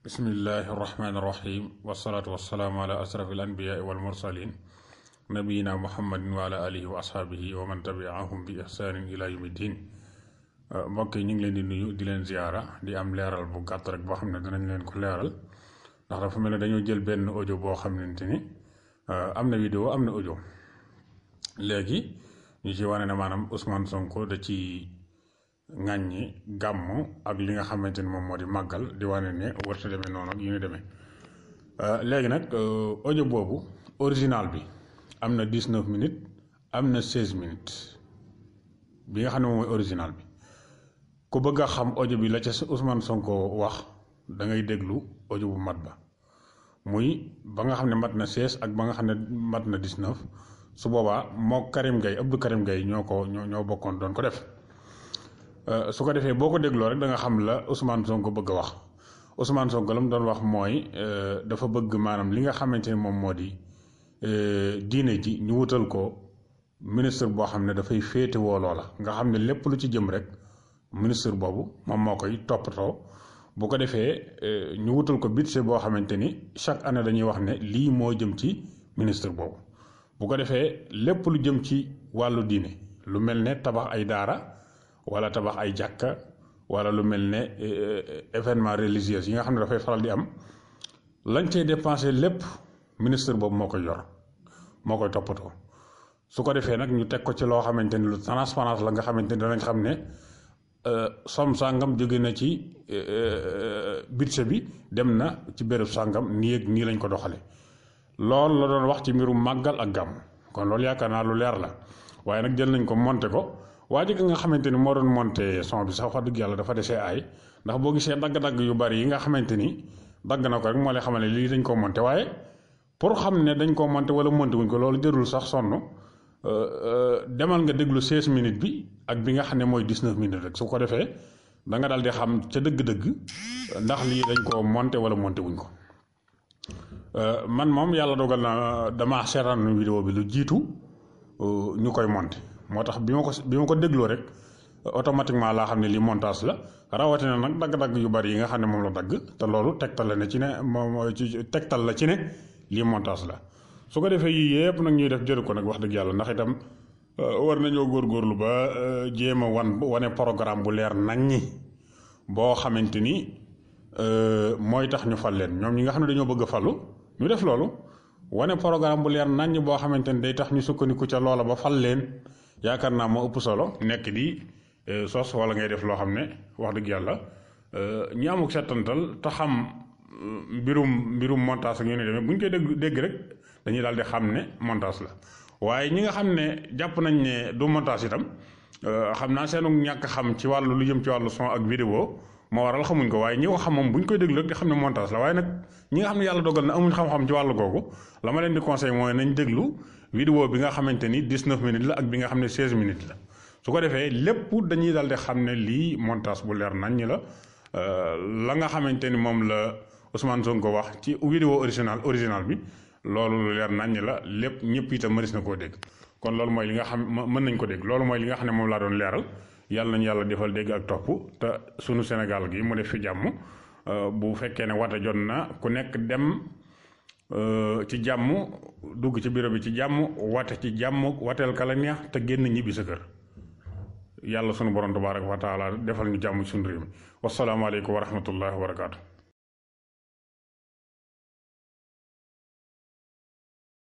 bismillahi irrahmani irrahim wasalaatu wasalaamu ala ashraf al anbiyaai wal mursalin nabiyina muhammadin wa ala alihi wa ashaabihi wa man tabiahum bi ihsaanin ila yawmi din. mbokk yi ñu ngi leen di nuyu di leen ziyaara di am leeral bu gàtt rek boo xam ne danañ leen ko leeral ndax dafa mel ne dañoo jël benn audio boo xamante ni am na vidéo am na audio léegi ñu ci wane ne maanaam Ousmane Sonko da ci ŋàññi gàmmu ak li nga xamante ni moom moo di màggal di wane ne warta demee noonu ak yu ñu demee léegi nag audio boobu original bi am na 19 minutes am na 16 minutes bi nga xam ne moom mooy original bi ku bëgg a xam audio bi la ca Ousmane Sonko wax da ngay déglu audio bu mat ba muy ba nga xam ne mat na 16 ak ba nga xam ne mat na 19 su boobaa moo Karim Gueye Abdou Karim Gueye ñoo bokkoon doon ko def. su ko defee boo ko dégloo rek da nga xam la Ousmane Sonko bëgg a wax Ousmane Sonko la mu doon wax mooy dafa bëgg maanaam li nga xamante ni moom moo di diine ji ñu wutal ko ministre boo xam ne dafay féetewoo loola nga xam ne lépp lu ci jëm rek ministre boobu moom moo koy toppatoo bu ko defee ñu wutal ko budget boo xamante ni chaque année dañuy wax ne lii moo jëm ci ministre boobu bu ko defee lépp lu jëm ci wàllu diine lu mel ne tabax ay daara wala tabax ay jàkka wala lu mel ne événement religieux yi nga xam ne dafay faral di am lañ cay dépensé lépp ministre boobu moo koy yor moo koy toppatoo su ko defee nag ñu teg ko ci loo xamante ni lu transparence la nga xamante ni danañ xam ne som sàngam jóge na ci budget bi dem na ci béréb sàngam nii ak nii lañ ko doxale loolu la doon wax ci mbirum màggal ak gàmm kon loolu yaakaar naa lu leer la waaye nag jël nañ ko monté ko waa ji nga xamante ni moo doon monté son bi sax wax dëgg yàlla dafa desee aay ndax boo gisee dagg-dagg yu bari yi nga xamante ni dagg na ko rek moo lay xamal ne lii dañ koo monté waaye pour xam ne dañ koo monté wala monté wuñ ko loolu jërul sax sonn demal nga déglu 16 minutes bi ak bi nga xam ne mooy 19 minutes rek su ko defee da nga daal di xam ca dëgg-dëgg ndax lii dañ koo monté wala monté wuñ ko. man moom yàlla dogal na dama seetaan vidéo bi lu jiitu ñu koy monté moo tax bi ma ko dégloo rek automatiquement laa xam ne lii montage la rawatina nag dagg-dagg yu bari yi nga xam ne moom la dagg te loolu tegtal la ne ci ne moom ci tegtal la ci ne lii montage la su ko defee yii yëpp nag ñuy def jëru ko nag wax dëgg yàlla ndax itam war nañoo góorgóorlu ba jéem a wane programme bu leer naññi boo xamante ni mooy tax ñu fal leen ñoom ñi nga xam ne dañoo bëgg a falu ñu def loolu wane programme bu leer naññ boo xamante ni day tax ñu sukkandiku ca loola ba fal leen yaakaar naa moo ëpp solo nekk di sos wala ngay def loo xam ne wax dëgg yàlla ñi amuk settantal te xam mbirum montage ak ñu ne demee bu ñu koy dégg rek dañuy daal di xam ne montage la waaye ñi nga xam ne jàpp nañ ne du montage itam xam naa seenu ñàkk xam ci wàllu lu jëm ci wàllu son ak vidéo moo waral xamuñ ko waaye ñi ko xam moom bu ñu koy déglu rek di xam ne montage la waaye nag ñi nga xam ne yàlla dogal na amuñ xam-xam ci wàllu googu la ma leen di conseil mooy nañ déglu vidéo bi nga xamante ni 19 minutes la ak bi nga xam ne 16 minutes la su ko defee lépp dañuy daal di xam ne lii montage bu leer nañ la la nga xamante ni moom la Ousmane Sonko wax ci vidéo original bi loolu lu leer nañ la lépp ñëpp itam mënees na koo dégg kon loolu mooy li nga xam mën nañ ko dégg loolu mooy li nga xam ne moom laa doon leeral yàlla nañu yàlla defal dégg ak topp te sunu Sénégal gi mu def fi jàmm bu fekkee ne wate jot na ku nekk dem ci jàmm dugg ci bureau bi ci jàmm wate ci jàmm wateel ka la neex te génn ñibbi sa kër yàlla sunu borom tabaaraka wa taala defal ñu jàmm ci sunu réew mi wasalaamaaleykum wa rahmatullahi wa barakaatu.